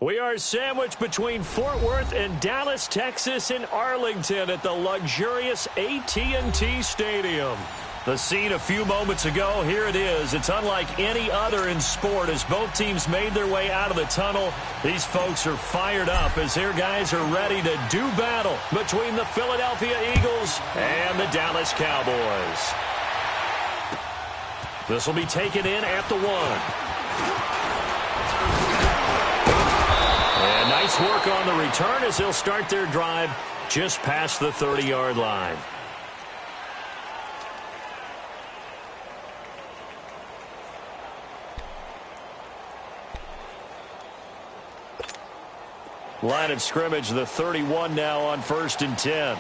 We are sandwiched between Fort Worth and Dallas, Texas, and Arlington at the luxurious AT&T Stadium. The scene a few moments ago, here it is. It's unlike any other in sport as both teams made their way out of the tunnel. These folks are fired up as their guys are ready to do battle between the Philadelphia Eagles and the Dallas Cowboys. This will be taken in at the 1. And nice work on the return as they'll start their drive just past the 30-yard line. Line of scrimmage, the 31 now on 1st and 10.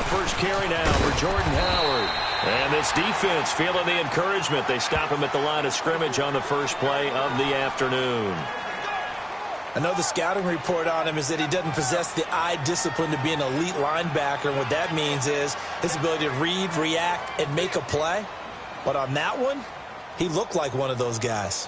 First carry now for Jordan Howard. And this defense feeling the encouragement. They stop him at the line of scrimmage on the first play of the afternoon. I know the scouting report on him is that he doesn't possess the eye discipline to be an elite linebacker. And what that means is his ability to read, react, and make a play. But on that one, he looked like one of those guys.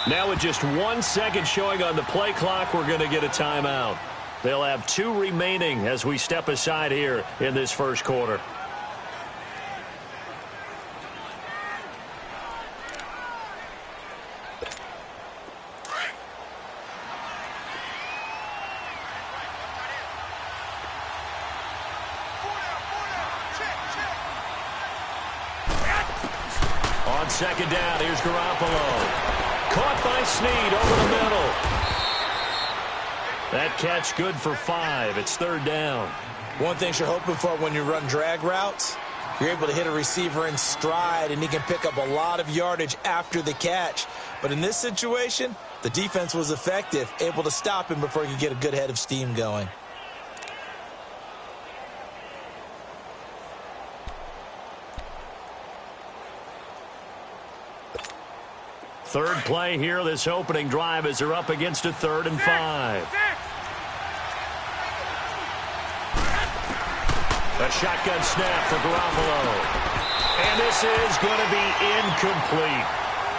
Now with just 1 second showing on the play clock, we're going to get a timeout. They'll have 2 remaining as we step aside here in this first quarter. On second down, here's Garoppolo. Caught by Snead over the middle. That catch good for 5. It's 3rd down. One thing you're hoping for when you run drag routes, you're able to hit a receiver in stride, and he can pick up a lot of yardage after the catch. But in this situation, the defense was effective, able to stop him before he could get a good head of steam going. Third play here, this opening drive as they're up against a 3rd and 5. A shotgun snap for Garoppolo. And this is going to be incomplete.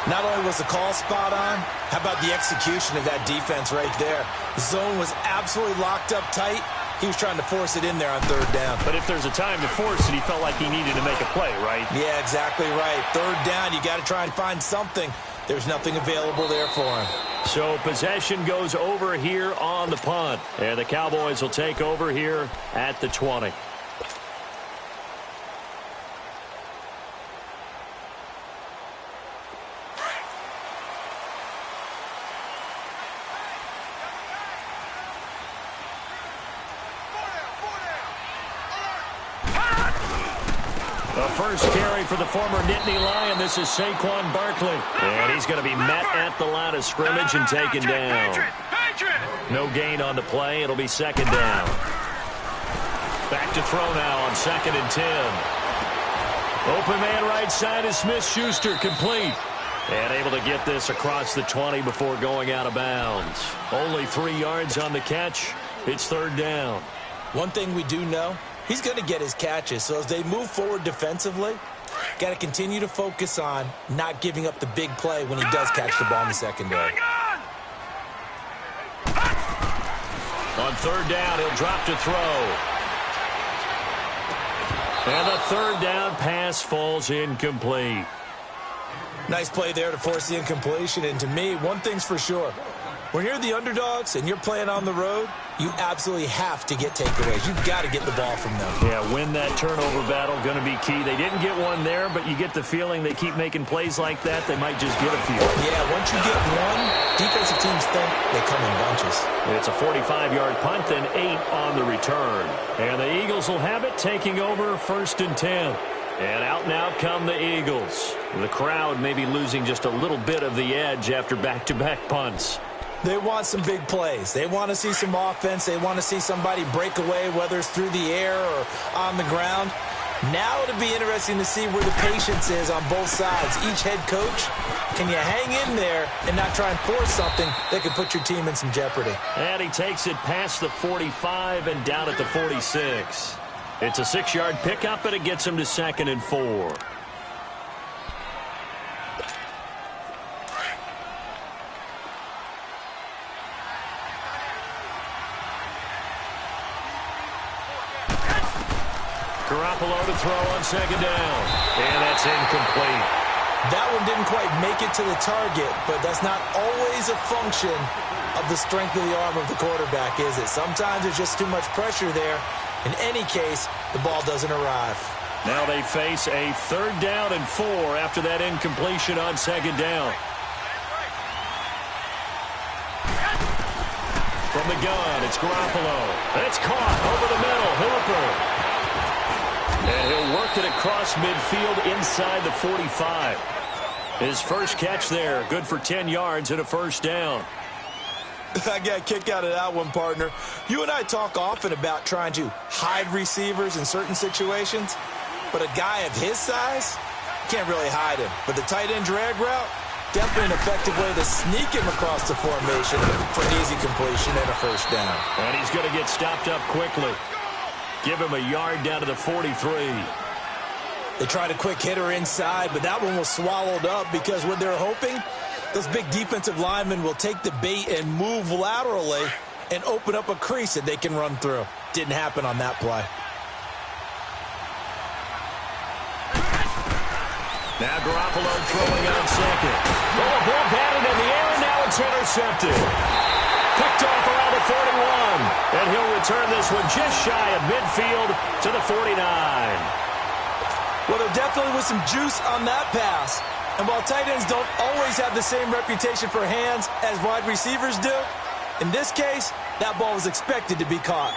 Not only was the call spot on, how about the execution of that defense right there? The zone was absolutely locked up tight. He was trying to force it in there on 3rd down. But if there's a time to force it, he felt like he needed to make a play, right? Yeah, exactly right. 3rd down, you got to try and find something. There's nothing available there for him. So possession goes over here on the punt. And the Cowboys will take over here at the 20. The first carry for the former Nittany Lion. This is Saquon Barkley. And he's going to be met at the line of scrimmage and taken down. No gain on the play. It'll be 2nd down. Back to throw now on 2nd and 10. Open man right side is Smith-Schuster, complete. And able to get this across the 20 before going out of bounds. Only 3 yards on the catch. It's 3rd down. One thing we do know, he's going to get his catches. So as they move forward defensively, got to continue to focus on not giving up the big play when he does catch the ball in the secondary. On 3rd down, he'll drop to throw. And the 3rd down pass falls incomplete. Nice play there to force the incompletion. And to me, one thing's for sure. When you're the underdogs and you're playing on the road, you absolutely have to get takeaways. You've got to get the ball from them. Yeah, win that turnover battle, going to be key. They didn't get one there, but you get the feeling they keep making plays like that, they might just get a few. Yeah, once you get one, defensive teams think they come in bunches. It's a 45-yard punt, then 8 on the return. And the Eagles will have it, taking over 1st and 10. And out now come the Eagles. The crowd may be losing just a little bit of the edge after back-to-back punts. They want some big plays. They want to see some offense. They want to see somebody break away, whether it's through the air or on the ground. Now it'll be interesting to see where the patience is on both sides. Each head coach, can you hang in there and not try and force something that could put your team in some jeopardy? And he takes it past the 45 and down at the 46. It's a 6-yard pickup, and it gets him to 2nd and 4. Garoppolo to throw on 2nd down. And that's incomplete. That one didn't quite make it to the target, but that's not always a function of the strength of the arm of the quarterback, is it? Sometimes there's just too much pressure there. In any case, the ball doesn't arrive. Now they face a 3rd down and 4 after that incompletion on 2nd down. From the gun, it's Garoppolo. It's caught over the middle. Hooper. And he'll work it across midfield inside the 45. His first catch there, good for 10 yards and a 1st down. I got a kick out of that one, partner. You and I talk often about trying to hide receivers in certain situations, but a guy of his size, can't really hide him. But the tight end drag route, definitely an effective way to sneak him across the formation for an easy completion and a 1st down. And he's going to get stopped up quickly. Give him a yard down to the 43. They tried a quick hitter inside, but that one was swallowed up because what they're hoping, those big defensive linemen will take the bait and move laterally and open up a crease that they can run through. Didn't happen on that play. Now Garoppolo throwing on 2nd. Oh, a ball batted in the air, and now it's intercepted. Picked off around the 41. And he'll return this one just shy of midfield to the 49. Well, there definitely was some juice on that pass. And while tight ends don't always have the same reputation for hands as wide receivers do, in this case, that ball was expected to be caught.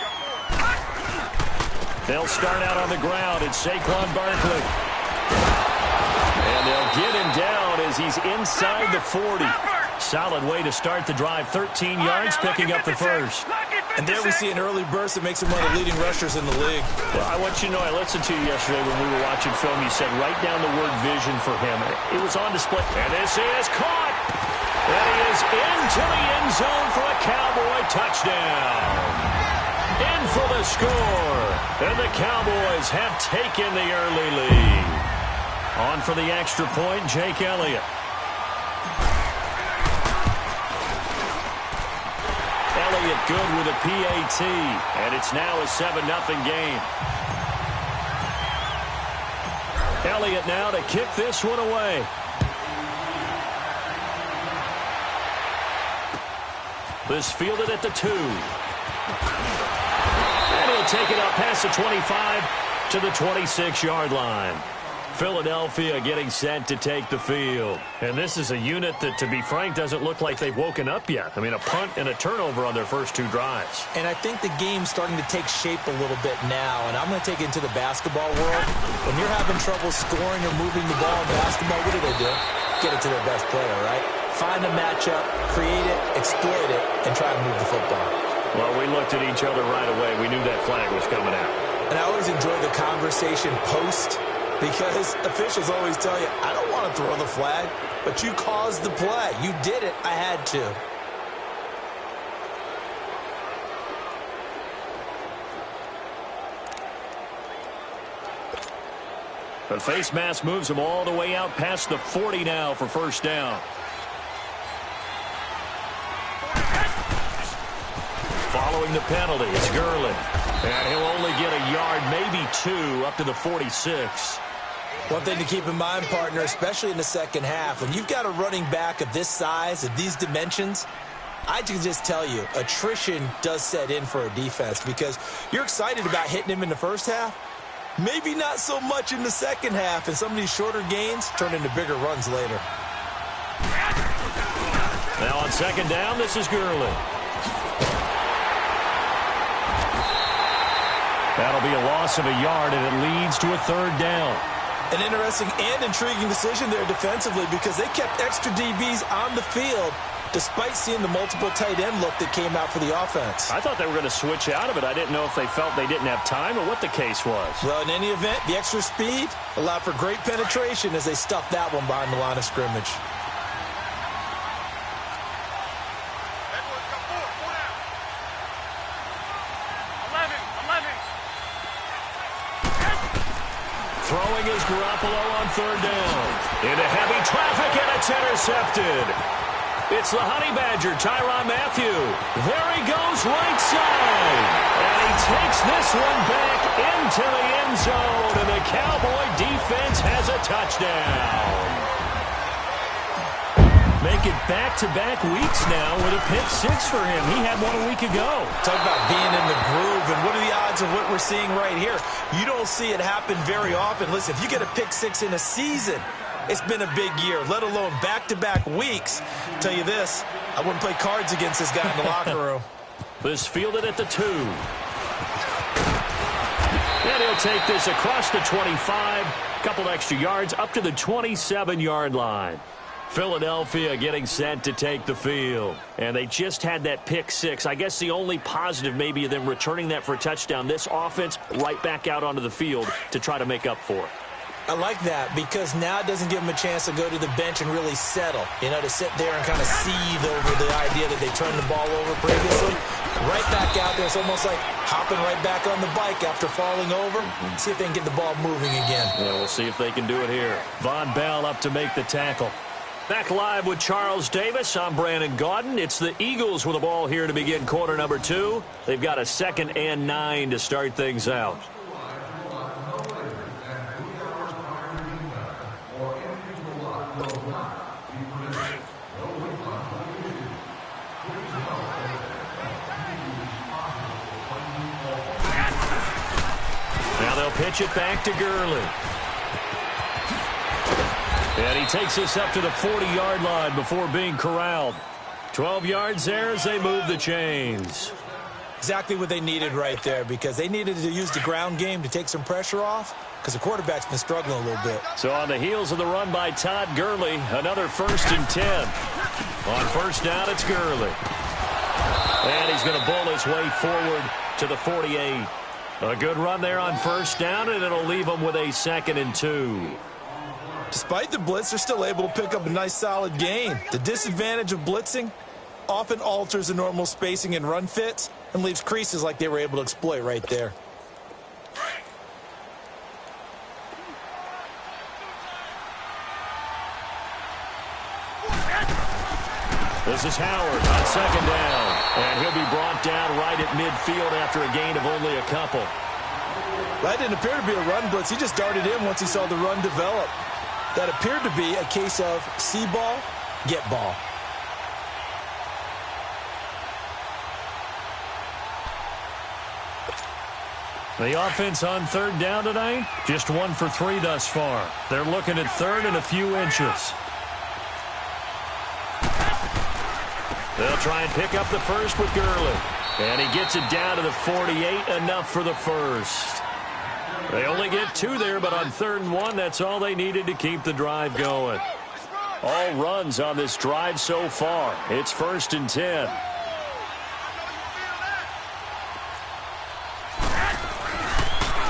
They'll start out on the ground. It's Saquon Barkley. And they'll get him down as he's inside the 40. Solid way to start the drive. 13 yards, picking up the 1st. And there we see an early burst that makes him one of the leading rushers in the league. Well, I want you to know, I listened to you yesterday when we were watching film. You said write down the word vision for him. It was on display. And this is caught. And he is into the end zone for a Cowboy touchdown. In for the score. And the Cowboys have taken the early lead. On for the extra point, Jake Elliott. Elliott good with a PAT, and it's now a 7-0 game. Elliott now to kick this one away. This fielded at the 2. And he'll take it up past the 25 to the 26-yard line. Philadelphia getting set to take the field. And this is a unit that, to be frank, doesn't look like they've woken up yet. I mean, a punt and a turnover on their first 2 drives. And I think the game's starting to take shape a little bit now. And I'm going to take it into the basketball world. When you're having trouble scoring or moving the ball in basketball, what do? Get it to their best player, right? Find a matchup, create it, exploit it, and try to move the football. Well, we looked at each other right away. We knew that flag was coming out. And I always enjoy the conversation post, because officials always tell you, I don't want to throw the flag, but you caused the play. You did it. I had to. The face mask moves him all the way out past the 40 now for 1st down. Following the penalty, it's Gurley. And he'll only get a yard, maybe 2, up to the 46. One thing to keep in mind, partner, especially in the second half, when you've got a running back of this size, of these dimensions, I can just tell you, attrition does set in for a defense because you're excited about hitting him in the first half. Maybe not so much in the second half, and some of these shorter gains turn into bigger runs later. Now on second down, this is Gurley. That'll be a loss of a yard, and it leads to a third down. An interesting and intriguing decision there defensively because they kept extra DBs on the field despite seeing the multiple tight end look that came out for the offense. I thought they were going to switch out of it. I didn't know if they felt they didn't have time or what the case was. Well, in any event, the extra speed allowed for great penetration as they stuffed that one behind the line of scrimmage. Throwing is Garoppolo on third down. Into heavy traffic, and it's intercepted. It's the Honey Badger, Tyrann Mathieu. There he goes right side. And he takes this one back into the end zone, and the Cowboy defense has a touchdown. Make it back-to-back weeks now with a pick six for him. He had one a week ago. Talk about being in the groove, and what are the odds of what we're seeing right here? You don't see it happen very often. Listen, if you get a pick six in a season, it's been a big year, let alone back-to-back weeks. I'll tell you this, I wouldn't play cards against this guy in the locker room. This fielded at the 2. And he'll take this across the 25, couple extra yards up to the 27-yard line. Philadelphia getting set to take the field. And they just had that pick six. I guess the only positive maybe of them returning that for a touchdown. This offense right back out onto the field to try to make up for it. I like that because now it doesn't give them a chance to go to the bench and really settle. You know, to sit there and kind of seethe over the idea that they turned the ball over previously. Right back out there. It's almost like hopping right back on the bike after falling over. See if they can get the ball moving again. Yeah, we'll see if they can do it here. Von Bell up to make the tackle. Back live with Charles Davis. I'm Brandon Gaudin. It's the Eagles with the ball here to begin quarter number 2. They've got a 2nd and 9 to start things out. Now they'll pitch it back to Gurley. And he takes this up to the 40-yard line before being corralled. 12 yards there as they move the chains. Exactly what they needed right there because they needed to use the ground game to take some pressure off because the quarterback's been struggling a little bit. So on the heels of the run by Todd Gurley, another 1st and 10. On first down, it's Gurley. And he's going to bull his way forward to the 48. A good run there on first down, and it'll leave him with a 2nd and 2. Despite the blitz, they're still able to pick up a nice, solid gain. The disadvantage of blitzing often alters the normal spacing and run fits and leaves creases like they were able to exploit right there. This is Howard on 2nd down. And he'll be brought down right at midfield after a gain of only a couple. That didn't appear to be a run blitz. He just darted in once he saw the run develop. That appeared to be a case of see ball, get ball. The offense on 3rd down tonight, just 1 for 3 thus far. They're looking at 3rd and a few inches. They'll try and pick up the first with Gurley. And he gets it down to the 48, enough for the first. They only get 2 there, but on 3rd and 1, that's all they needed to keep the drive going. All runs on this drive so far. It's 1st and 10.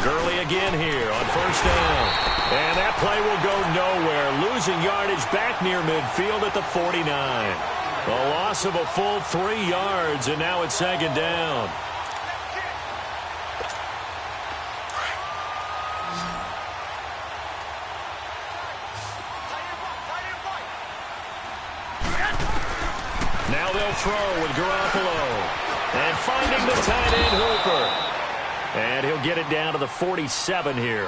Gurley again here on first down. And that play will go nowhere. Losing yardage back near midfield at the 49. A loss of a full 3 yards, and now it's 2nd down. Now they'll throw with Garoppolo. And finding the tight end Hooper. And he'll get it down to the 47 here.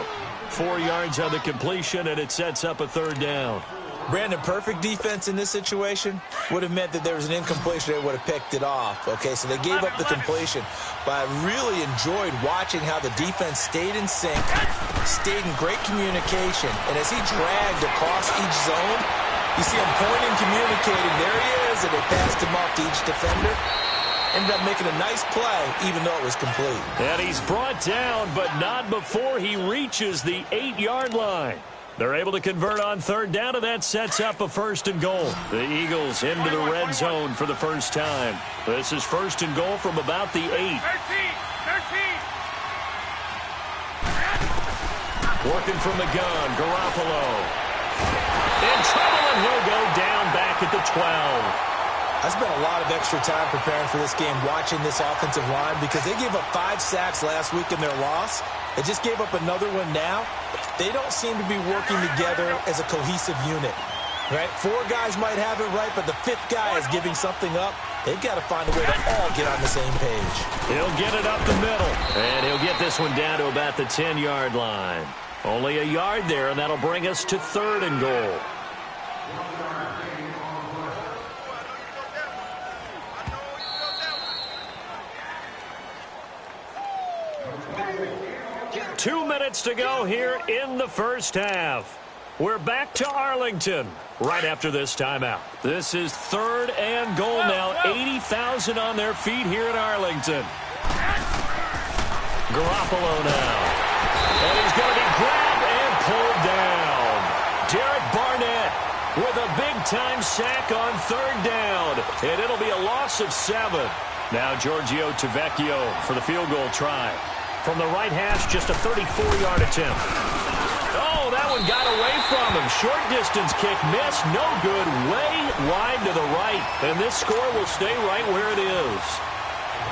4 yards on the completion, and it sets up a 3rd down. Brandon, perfect defense in this situation would have meant that there was an incompletion. They would have picked it off. Okay, so they gave up the completion. But I really enjoyed watching how the defense stayed in sync, stayed in great communication. And as he dragged across each zone, you see him pointing, communicating. There he is, and they passed him off to each defender. Ended up making a nice play, even though it was complete. And he's brought down, but not before he reaches the 8-yard line. They're able to convert on third down, and that sets up a 1st and goal. The Eagles into the red zone for the first time. This is 1st and goal from about the 8. 13. Working from the gun, Garoppolo. In trouble, and he'll go down back at the 12. I spent a lot of extra time preparing for this game, watching this offensive line, because they gave up 5 sacks last week in their loss. They just gave up another one now. They don't seem to be working together as a cohesive unit. Right? 4 guys might have it right, but the 5th guy is giving something up. They've got to find a way to all get on the same page. He'll get it up the middle, and he'll get this one down to about the 10-yard line. Only a yard there, and that'll bring us to 3rd and goal. Two minutes to go here in the first half. We're back to Arlington right after this timeout. This is 3rd and goal now. 80,000 on their feet here in Arlington. Garoppolo now. And he's going to be grabbed and pulled down. Derek Barnett with a big-time sack on 3rd down. And it'll be a loss of 7. Now Giorgio Tavecchio for the field goal try. From the right hash, just a 34-yard attempt. Oh, that one got away from him. Short distance kick missed. No good. Way wide to the right. And this score will stay right where it is.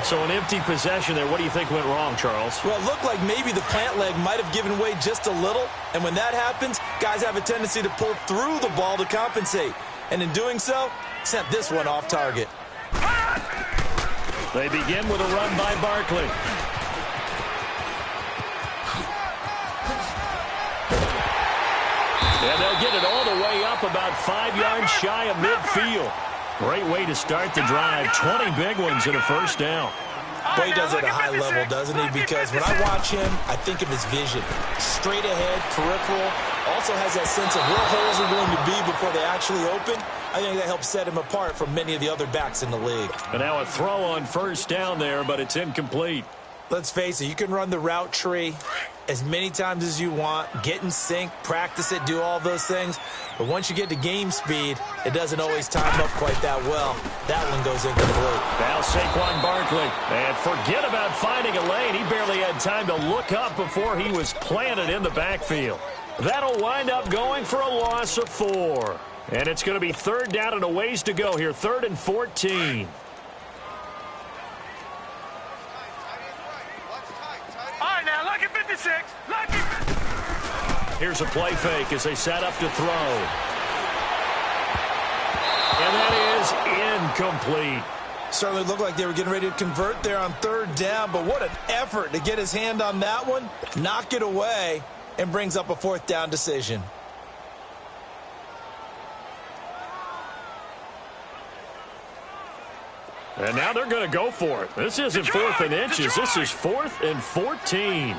So an empty possession there. What do you think went wrong, Charles? Well, it looked like maybe the plant leg might have given way just a little. And when that happens, guys have a tendency to pull through the ball to compensate. And in doing so, sent this one off target. They begin with a run by Barkley. And they'll get it all the way up about 5 yards shy of midfield. Great way to start the drive. 20 big ones and a first down. Boy, he does it at a high level, doesn't he? Because when I watch him, I think of his vision. Straight ahead, peripheral. Also has that sense of where holes are going to be before they actually open. I think that helps set him apart from many of the other backs in the league. And now a throw on first down there, but it's incomplete. Let's face it, you can run the route tree as many times as you want, get in sync, practice it, do all those things. But once you get to game speed, it doesn't always time up quite that well. That one goes incomplete. Now Saquon Barkley. And forget about finding a lane. He barely had time to look up before he was planted in the backfield. That'll wind up going for a loss of 4. And it's going to be 3rd down and a ways to go here. 3rd and 14. Here's a play fake as they set up to throw. And that is incomplete. Certainly looked like they were getting ready to convert there on 3rd down, but what an effort to get his hand on that one, knock it away, and brings up a 4th down decision. And now they're going to go for it. This isn't 4th and inches. This is 4th and 14.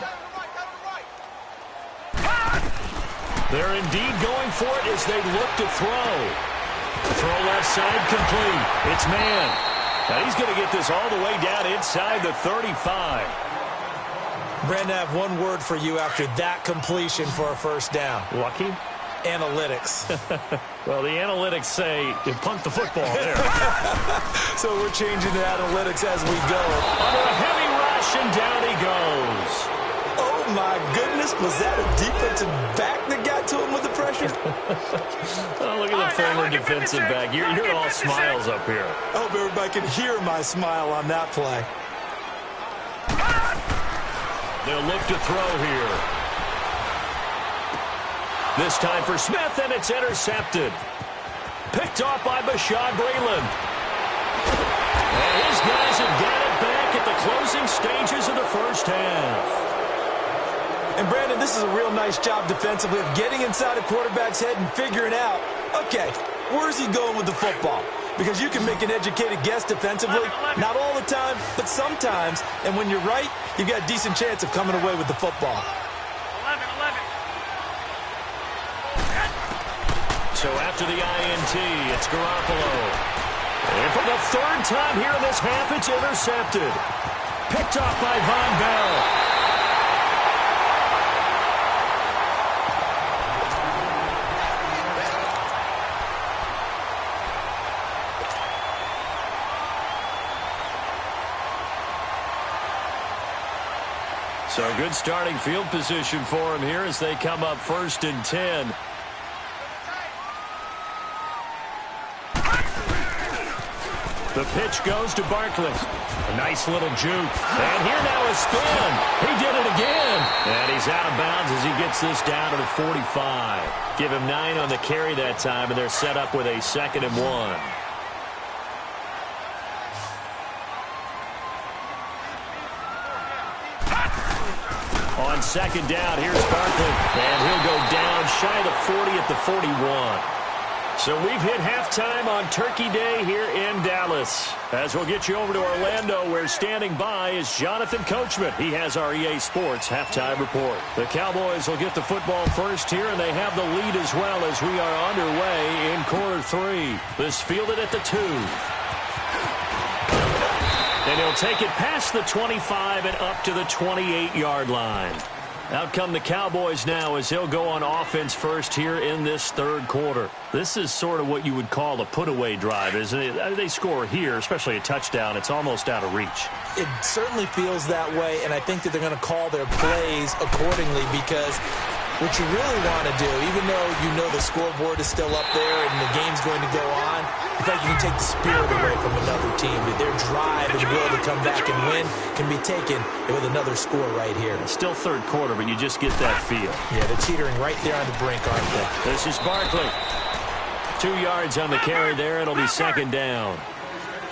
They're indeed going for it as they look to throw. Throw left side complete. It's man. Now he's going to get this all the way down inside the 35. Brandon, I have one word for you after that completion for a 1st down. Lucky? Analytics. Well, the analytics say you punked the football there. So we're changing to analytics as we go. Under a heavy rush, and down he goes. Oh, my goodness. Was that a defensive back that got to him with the pressure? Oh, look at the former defensive back. You're all smiles up here. I hope everybody can hear my smile on that play. They'll look to throw here. This time for Smith, and it's intercepted. Picked off by Bashaud Breeland. And his guys have got it back at the closing stages of the first half. And, Brandon, this is a real nice job defensively of getting inside a quarterback's head and figuring out Okay, where's he going with the football? Because you can make an educated guess defensively, not all the time, but sometimes. And when you're right, you've got a decent chance of coming away with the football. 11. So after the INT, it's Garoppolo. And for the third time here in this half, it's intercepted. Picked off by Von Bell. So a good starting field position for him here as they come up 1st and 10. The pitch goes to Barkley. A nice little juke. And here now is spin. He did it again. And he's out of bounds as he gets this down to the 45. Give him 9 on the carry that time, and they're set up with a 2nd and 1. On 2nd down, here's Barkley. And he'll go down shy of the 40 at the 41. So we've hit halftime on Turkey Day here in Dallas. As we'll get you over to Orlando, where standing by is Jonathan Coachman. He has our EA Sports halftime report. The Cowboys will get the football first here, and they have the lead as well as we are underway in quarter 3. This fielded at the 2. And he'll take it past the 25 and up to the 28-yard line. Out come the Cowboys now as he'll go on offense first here in this 3rd quarter. This is sort of what you would call a put-away drive, isn't it? They score here, especially a touchdown. It's almost out of reach. It certainly feels that way, and I think that they're going to call their plays accordingly because what you really want to do, even though you know the scoreboard is still up there and the game's going to go on, in fact, you can take the spirit away from another team. Their drive and will to come back and win can be taken with another score right here. It's still 3rd quarter, but you just get that feel. Yeah, they're teetering right there on the brink, aren't they? This is Barkley. 2 yards on the carry there. It'll be 2nd down.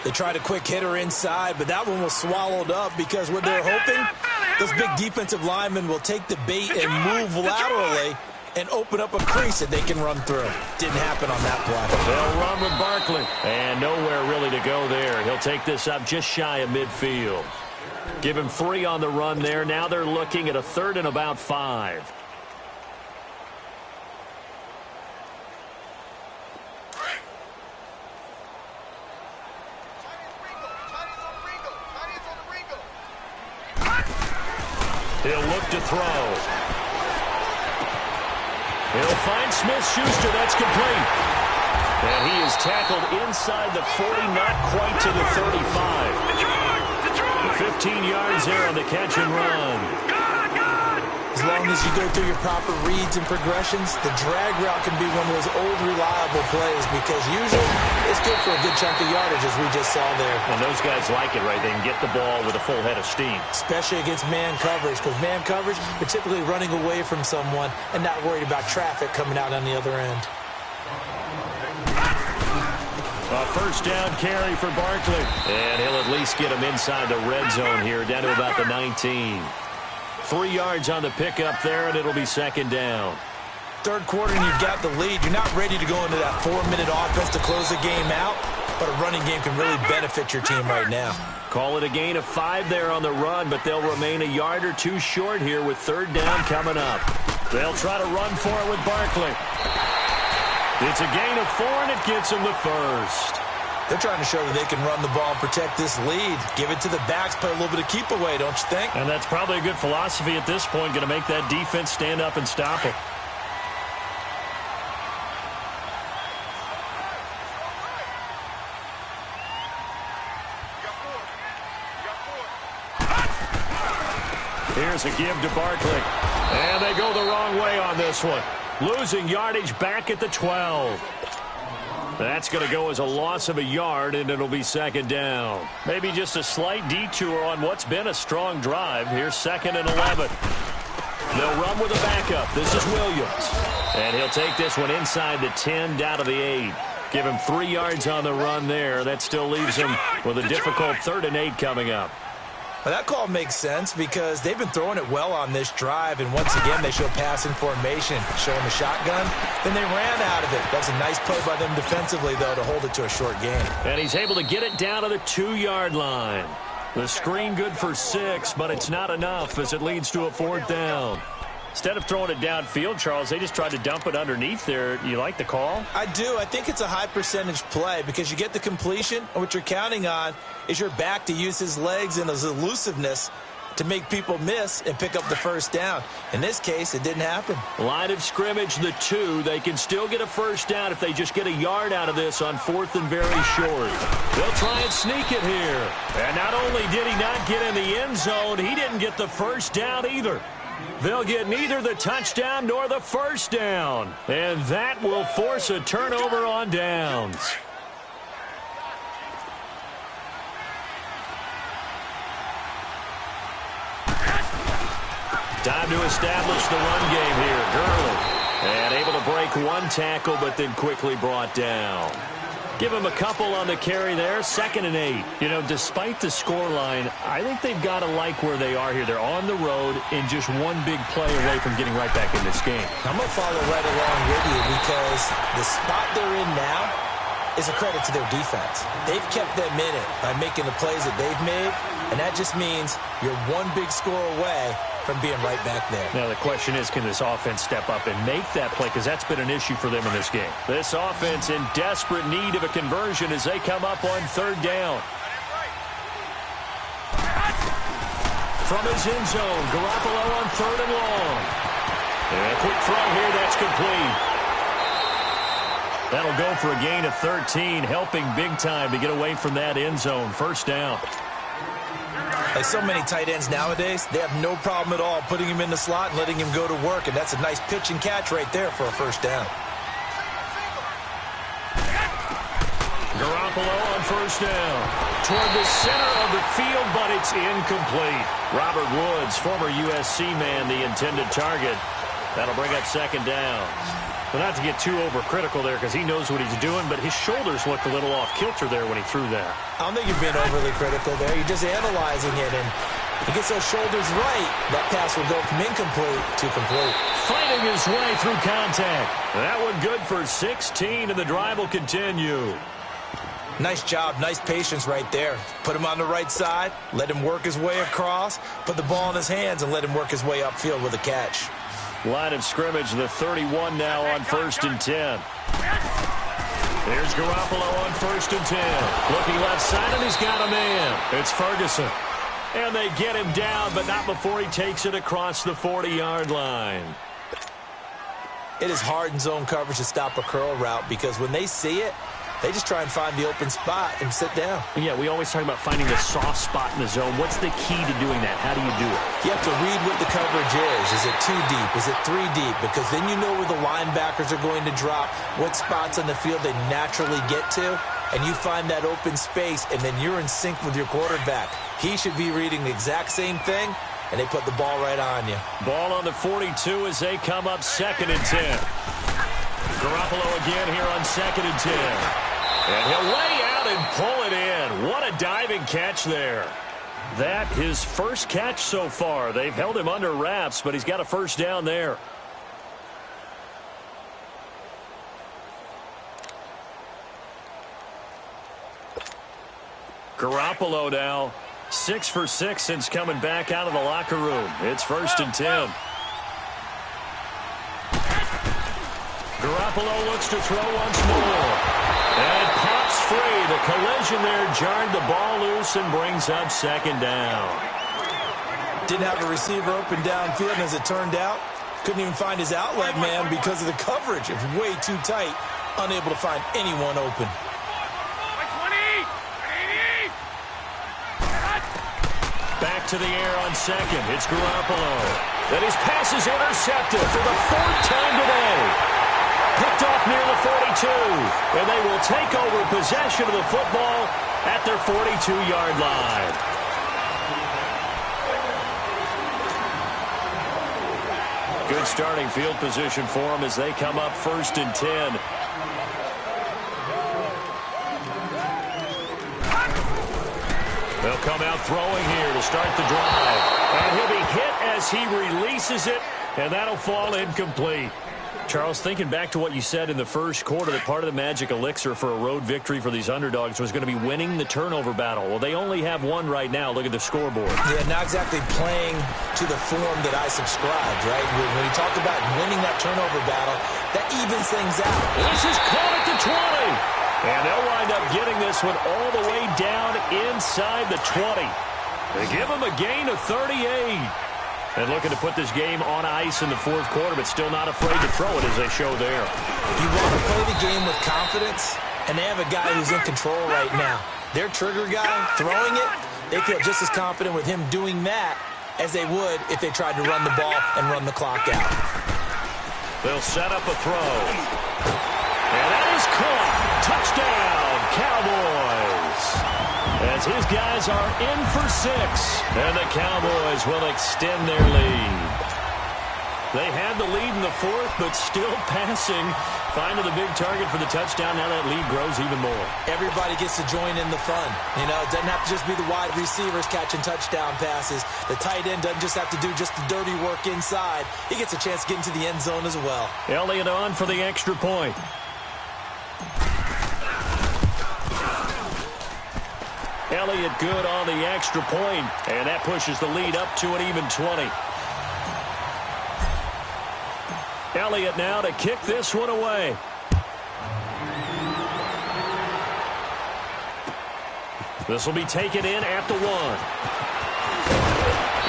They tried a quick hitter inside, but that one was swallowed up because what they're hoping, those big defensive linemen will take the bait and move laterally and open up a crease that they can run through. Didn't happen on that play. They'll run with Barkley. And nowhere really to go there. He'll take this up just shy of midfield. Give him 3 on the run there. Now they're looking at a 3rd and about 5. He'll look to throw. He'll find Smith-Schuster. That's complete. And he is tackled inside the 40, not quite to the 35. 15 yards there on the catch and run. As long as you go through your proper reads and progressions, the drag route can be one of those old reliable plays because usually it's good for a good chunk of yardage, as we just saw there. And those guys like it, right? They can get the ball with a full head of steam. Especially against man coverage, because man coverage, they're typically running away from someone and not worried about traffic coming out on the other end. A 1st down carry for Barkley. And he'll at least get him inside the red zone here, down to about the 19. 3 yards on the pickup there, and it'll be 2nd down. 3rd quarter, and you've got the lead. You're not ready to go into that 4-minute offense to close the game out, but a running game can really benefit your team right now. Call it a gain of 5 there on the run, but they'll remain a yard or 2 short here with 3rd down coming up. They'll try to run for it with Barkley. It's a gain of 4, and it gets them the 1st. They're trying to show that they can run the ball and protect this lead. Give it to the backs, play a little bit of keep away, don't you think? And that's probably a good philosophy at this point, going to make that defense stand up and stop it. Here's a give to Barkley. And they go the wrong way on this one. Losing yardage back at the 12. That's going to go as a loss of a yard, and it'll be 2nd down. Maybe just a slight detour on what's been a strong drive. Here's 2nd and 11. They'll run with a backup. This is Williams. And he'll take this one inside the 10, down to the 8. Give him 3 yards on the run there. That still leaves him with a difficult 3rd and 8 coming up. Well, that call makes sense because they've been throwing it well on this drive, and once again, they show passing formation, showing the shotgun. Then they ran out of it. That's a nice play by them defensively, though, to hold it to a short game. And he's able to get it down to the 2-yard line. The screen good for 6, but it's not enough as it leads to a 4th down. Instead of throwing it downfield, Charles, they just tried to dump it underneath there. You like the call? I do. I think it's a high-percentage play because you get the completion, and what you're counting on is your back to use his legs and his elusiveness to make people miss and pick up the first down. In this case, it didn't happen. Line of scrimmage, the 2. They can still get a first down if they just get a yard out of this on 4th and very short. They'll try and sneak it here. And not only did he not get in the end zone, he didn't get the first down either. They'll get neither the touchdown nor the first down. And that will force a turnover on downs. Time to establish the run game here. Gurley. And able to break one tackle, but then quickly brought down. Give him a couple on the carry there. 2nd and 8. You know, despite the scoreline, I think they've got to like where they are here. They're on the road and just one big play away from getting right back in this game. I'm going to follow right along with you because the spot they're in now is a credit to their defense. They've kept them in it by making the plays that they've made, and that just means you're one big score away from being right back there. Now, the question is, can this offense step up and make that play? Because that's been an issue for them in this game. This offense in desperate need of a conversion as they come up on 3rd down. From his end zone, Garoppolo on 3rd and long. And a quick throw here, that's complete. That'll go for a gain of 13, helping big time to get away from that end zone. First down. Like so many tight ends nowadays, they have no problem at all putting him in the slot and letting him go to work, and that's a nice pitch and catch right there for a first down. Garoppolo on first down. Toward the center of the field, but it's incomplete. Robert Woods, former USC man, the intended target. That'll bring up 2nd down. Well, not to get too overcritical there because he knows what he's doing, but his shoulders looked a little off kilter there when he threw that. I don't think you're being overly critical there. You're just analyzing it, and if he gets those shoulders right, that pass will go from incomplete to complete. Fighting his way through contact. That one good for 16, and the drive will continue. Nice job, nice patience right there. Put him on the right side, let him work his way across, put the ball in his hands, and let him work his way upfield with a catch. Line of scrimmage, the 31 now on 1st and 10. There's Garoppolo on 1st and 10. Looking left side, and he's got a man. It's Ferguson. And they get him down, but not before he takes it across the 40-yard line. It is hard in zone coverage to stop a curl route because when they see it, they just try and find the open spot and sit down. Yeah, we always talk about finding the soft spot in the zone. What's the key to doing that? How do you do it? You have to read what the coverage is. Is it 2 deep? Is it 3 deep? Because then you know where the linebackers are going to drop, what spots on the field they naturally get to, and you find that open space, and then you're in sync with your quarterback. He should be reading the exact same thing, and they put the ball right on you. Ball on the 42 as they come up 2nd and 10. Garoppolo again here on 2nd and 10. And he'll lay out and pull it in. What a diving catch there. That his first catch so far. They've held him under wraps, but he's got a first down there. Garoppolo now 6 for 6 since coming back out of the locker room. It's 1st and 10. Garoppolo looks to throw once more. And pops free. The collision there jarred the ball loose and brings up 2nd down. Didn't have a receiver open downfield, and as it turned out, couldn't even find his outlet man because of the coverage. It was way too tight, unable to find anyone open. Back to the air on 2nd. It's Garoppolo. And his pass is intercepted for the 4th time today. Picked off near the 42, and they will take over possession of the football at their 42-yard line. Good starting field position for them as they come up 1st and 10. They'll come out throwing here to start the drive. And he'll be hit as he releases it, and that'll fall incomplete. Charles, thinking back to what you said in the first quarter, that part of the magic elixir for a road victory for these underdogs was going to be winning the turnover battle. Well, they only have one right now. Look at the scoreboard. Yeah, not exactly playing to the form that I subscribed, right? When you talk about winning that turnover battle, that evens things out. This is caught at the 20. And they'll wind up getting this one all the way down inside the 20. They give them a gain of 38. And looking to put this game on ice in the fourth quarter, but still not afraid to throw it as they show there. If you want to play the game with confidence, and they have a guy who's in control right now, their trigger guy throwing it, they feel just as confident with him doing that as they would if they tried to run the ball and run the clock out. They'll set up a throw. And that is caught. Touchdown, Cowboys. As his guys are in for 6. And the Cowboys will extend their lead. They had the lead in the fourth, but still passing. Finding the big target for the touchdown. Now that lead grows even more. Everybody gets to join in the fun. You know, it doesn't have to just be the wide receivers catching touchdown passes. The tight end doesn't just have to do just the dirty work inside. He gets a chance to get into the end zone as well. Elliott on for the extra point. Elliott good on the extra point, and that pushes the lead up to an even 20. Elliott now to kick this one away. This will be taken in at the 1.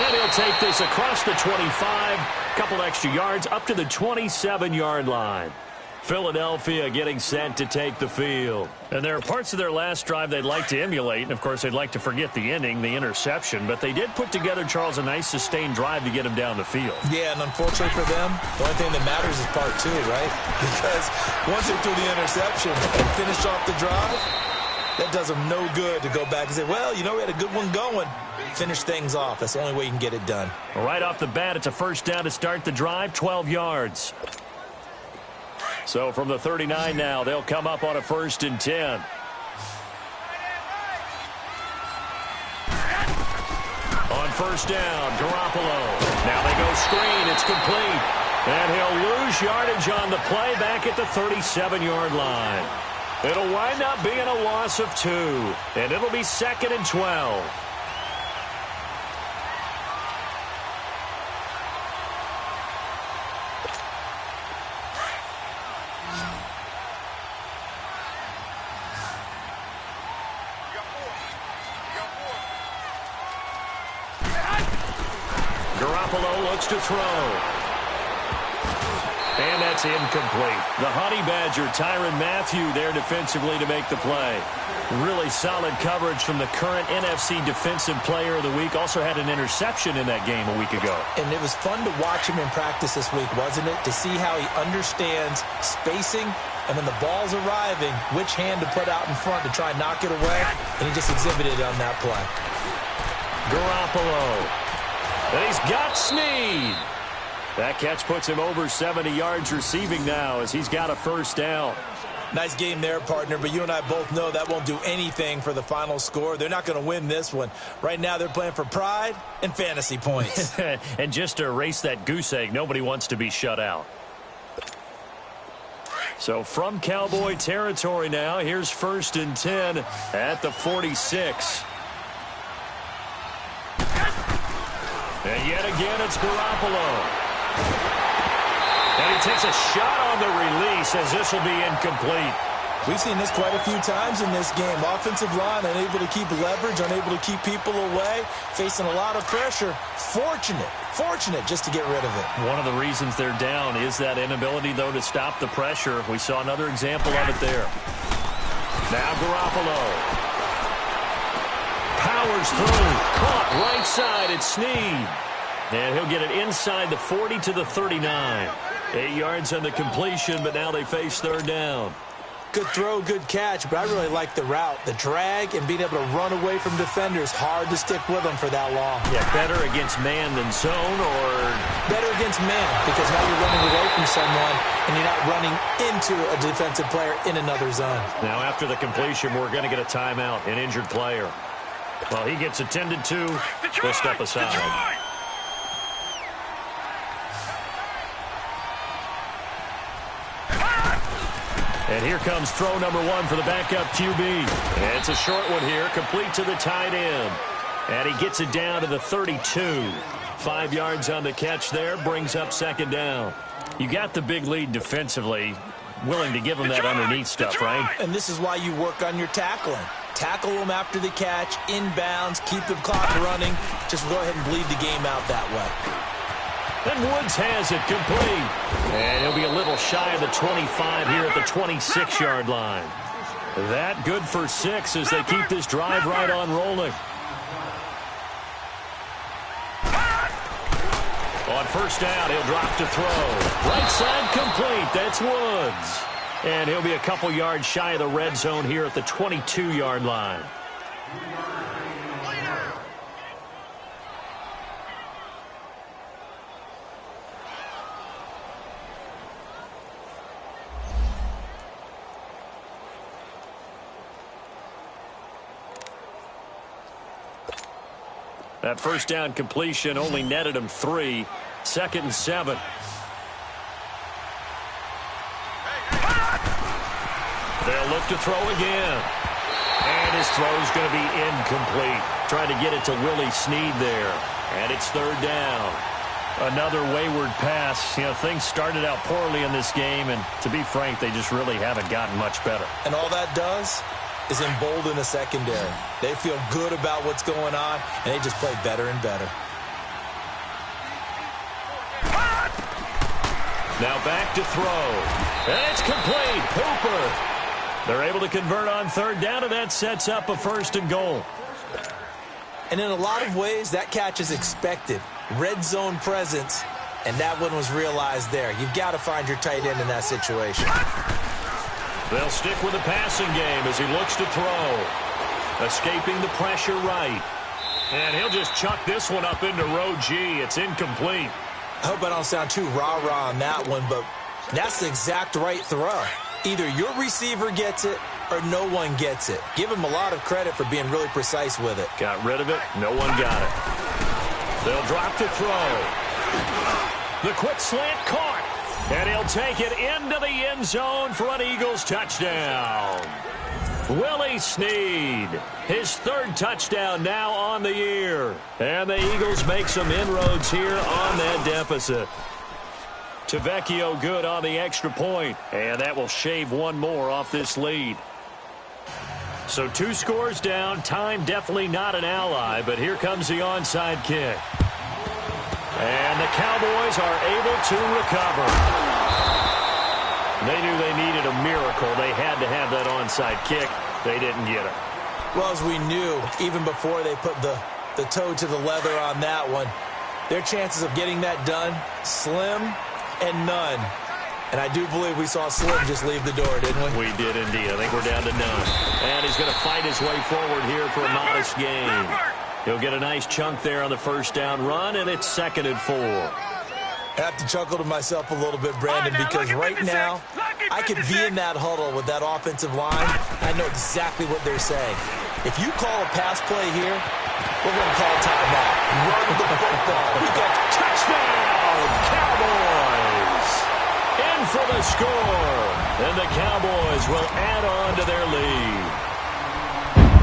And he'll take this across the 25. Couple extra yards up to the 27-yard line. Philadelphia getting set to take the field. And there are parts of their last drive they'd like to emulate. And, of course, they'd like to forget the ending, the interception. But they did put together, Charles, a nice sustained drive to get them down the field. Yeah, and unfortunately for them, the only thing that matters is part 2, right? Because once they threw the interception and finished off the drive, that does them no good to go back and say, well, you know, we had a good one going. Finish things off. That's the only way you can get it done. Right off the bat, it's a first down to start the drive, 12 yards. So from the 39 now, they'll come up on a 1st and 10. On first down, Garoppolo. Now they go screen. It's complete. And he'll lose yardage on the play back at the 37-yard line. It'll wind up being a loss of 2. And it'll be 2nd and 12. Garoppolo looks to throw. And that's incomplete. The Honey Badger, Tyrann Mathieu, there defensively to make the play. Really solid coverage from the current NFC Defensive Player of the Week. Also had an interception in that game a week ago. And it was fun to watch him in practice this week, wasn't it? To see how he understands spacing, and when the ball's arriving, which hand to put out in front to try and knock it away. And he just exhibited it on that play. Garoppolo. And he's got Snead. That catch puts him over 70 yards receiving now as he's got a first down. Nice game there, partner, but you and I both know that won't do anything for the final score. They're not going to win this one. Right now they're playing for pride and fantasy points. And just to erase that goose egg, nobody wants to be shut out. So from Cowboy territory now, here's 1st and 10 at the 46. And yet again, it's Garoppolo. And he takes a shot on the release as this will be incomplete. We've seen this quite a few times in this game. Offensive line unable to keep leverage, unable to keep people away, facing a lot of pressure. Fortunate just to get rid of it. One of the reasons they're down is that inability, though, to stop the pressure. We saw another example of it there. Now Garoppolo. Powers through. Caught right side. It's Snead. And he'll get it inside the 40 to the 39. 8 yards on the completion, but now they face 3rd down. Good throw, good catch, but I really like the route. The drag and being able to run away from defenders. Hard to stick with them for that long. Yeah, better against man than zone, or? Better against man, because now you're running away from someone and you're not running into a defensive player in another zone. Now after the completion, we're going to get a timeout, an injured player. Well, he gets attended to. We'll step aside. And here comes throw number 1 for the backup QB. And it's a short one here, complete to the tight end. And he gets it down to the 32. 5 yards on the catch there, brings up second down. You got the big lead defensively, willing to give them that underneath stuff, right? And this is why you work on your tackling. Tackle them after the catch, inbounds, keep the clock running. Just go ahead and bleed the game out that way. And Woods has it complete. And he'll be a little shy of the 25 here at the 26-yard line. That good for 6 as they keep this drive right on rolling. On first down, he'll drop to throw. Right side complete. That's Woods. And he'll be a couple yards shy of the red zone here at the 22-yard line. That first down completion only netted him 3. 2nd and 7. They'll look to throw again. And his throw's going to be incomplete. Trying to get it to Willie Snead there. And it's 3rd down. Another wayward pass. You know, things started out poorly in this game, and to be frank, they just really haven't gotten much better. And all that does is embolden the secondary. They feel good about what's going on, and they just play better and better. Now back to throw. And it's complete. Cooper. They're able to convert on 3rd down, and that sets up a 1st and goal. And in a lot of ways, that catch is expected. Red zone presence, and that one was realized there. You've got to find your tight end in that situation. They'll stick with the passing game as he looks to throw. Escaping the pressure right. And he'll just chuck this one up into row G. It's incomplete. I hope I don't sound too rah-rah on that one, but that's the exact right throw. Either your receiver gets it or no one gets it. Give him a lot of credit for being really precise with it. Got rid of it. No one got it. They'll drop to throw. The quick slant caught. And he'll take it into the end zone for an Eagles touchdown. Willie Snead, his 3rd touchdown now on the year. And the Eagles make some inroads here on that deficit. Tavecchio good on the extra point. And that will shave one more off this lead. So 2 scores down. Time definitely not an ally, but here comes the onside kick. And the Cowboys are able to recover. They knew they needed a miracle. They had to have that onside kick. They didn't get it. Well, as we knew, even before they put the toe to the leather on that one, their chances of getting that done, slim and none. And I do believe we saw Slim just leave the door, didn't we? We did indeed. I think we're down to none. And he's going to fight his way forward here for a modest gain. He'll get a nice chunk there on the first down run, and it's 2nd and 4. I have to chuckle to myself a little bit, Brandon, because right now I could be in that huddle with that offensive line. I know exactly what they're saying. If you call a pass play here, we're going to call timeout. Run the football. We got touchdown, Cowboys. In for the score. And the Cowboys will add on to their lead.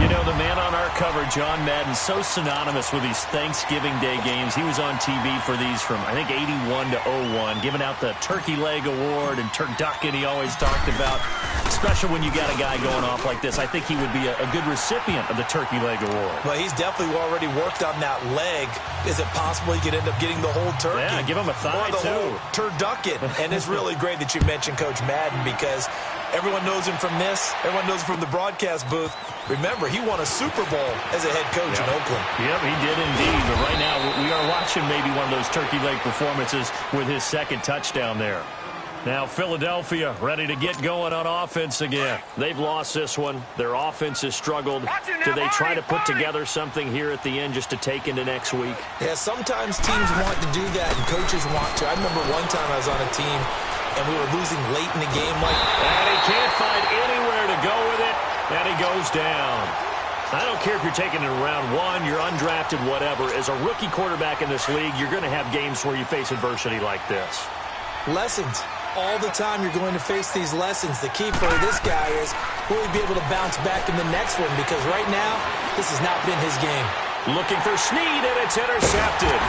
You know, the man on our cover, John Madden, so synonymous with these Thanksgiving Day games. He was on TV for these from, I think, 81 to 01, giving out the Turkey Leg Award and turducken he always talked about. Especially when you got a guy going off like this. I think he would be a good recipient of the Turkey Leg Award. Well, he's definitely already worked on that leg. Is it possible he could end up getting the whole turkey? Yeah, give him a thigh, or the too. Whole turducken. And it's really great that you mentioned Coach Madden because everyone knows him from this. Everyone knows him from the broadcast booth. Remember, he won a Super Bowl as a head coach in Oakland. Yep, he did indeed. But right now, we are watching maybe one of those turkey leg performances with his 2nd touchdown there. Now Philadelphia ready to get going on offense again. They've lost this one. Their offense has struggled. Do they try to put together something here at the end just to take into next week? Yeah, sometimes teams want to do that and coaches want to. I remember one time I was on a team and we were losing late in the game. And he can't find anywhere to go with it. And he goes down. I don't care if you're taking it in round 1, you're undrafted, whatever. As a rookie quarterback in this league, you're going to have games where you face adversity like this. Lessons. All the time you're going to face these lessons. The key for this guy is, will he be able to bounce back in the next one? Because right now, this has not been his game. Looking for Snead, and it's intercepted.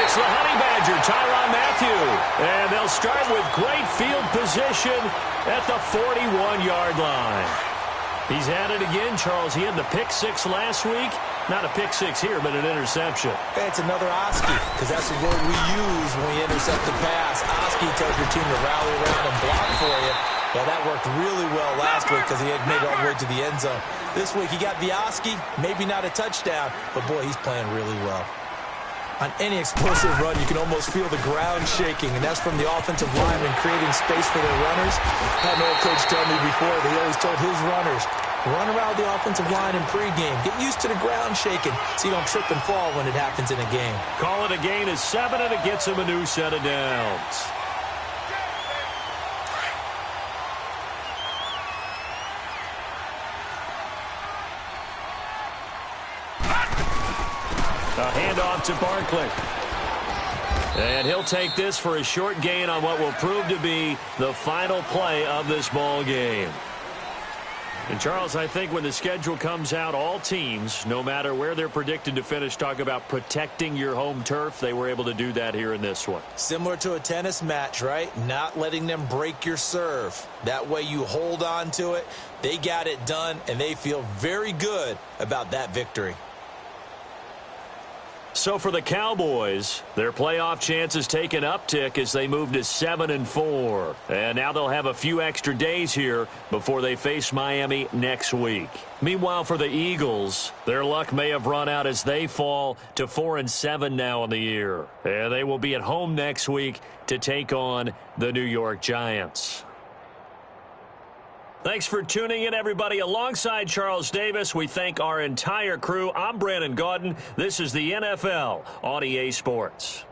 It's the Honey Badger, Tyrann Mathieu. And they'll start with great field position at the 41-yard line. He's at it again, Charles. He had the pick 6 last week. Not a pick 6 here, but an interception. Hey, it's another Oski, because that's the word we use when we intercept the pass. Oski tells your team to rally around and block for you. Well, that worked really well last week because he had made it all the way to the end zone. This week, he got the Oski, maybe not a touchdown, but boy, he's playing really well. On any explosive run, you can almost feel the ground shaking, and that's from the offensive linemen creating space for their runners. I had an old coach tell me before, they always told his runners, run around the offensive line in pregame. Get used to the ground shaking so you don't trip and fall when it happens in a game. Call it a gain of 7, and it gets him a new set of downs. A handoff to Barkley. And he'll take this for a short gain on what will prove to be the final play of this ball game. And, Charles, I think when the schedule comes out, all teams, no matter where they're predicted to finish, talk about protecting your home turf. They were able to do that here in this one. Similar to a tennis match, right? Not letting them break your serve. That way you hold on to it. They got it done, and they feel very good about that victory. So for the Cowboys, their playoff chances take an uptick as they move to 7-4. And now they'll have a few extra days here before they face Miami next week. Meanwhile, for the Eagles, their luck may have run out as they fall to 4-7 now in the year. And they will be at home next week to take on the New York Giants. Thanks for tuning in, everybody. Alongside Charles Davis, we thank our entire crew. I'm Brandon Gaudin. This is the NFL on EA Sports.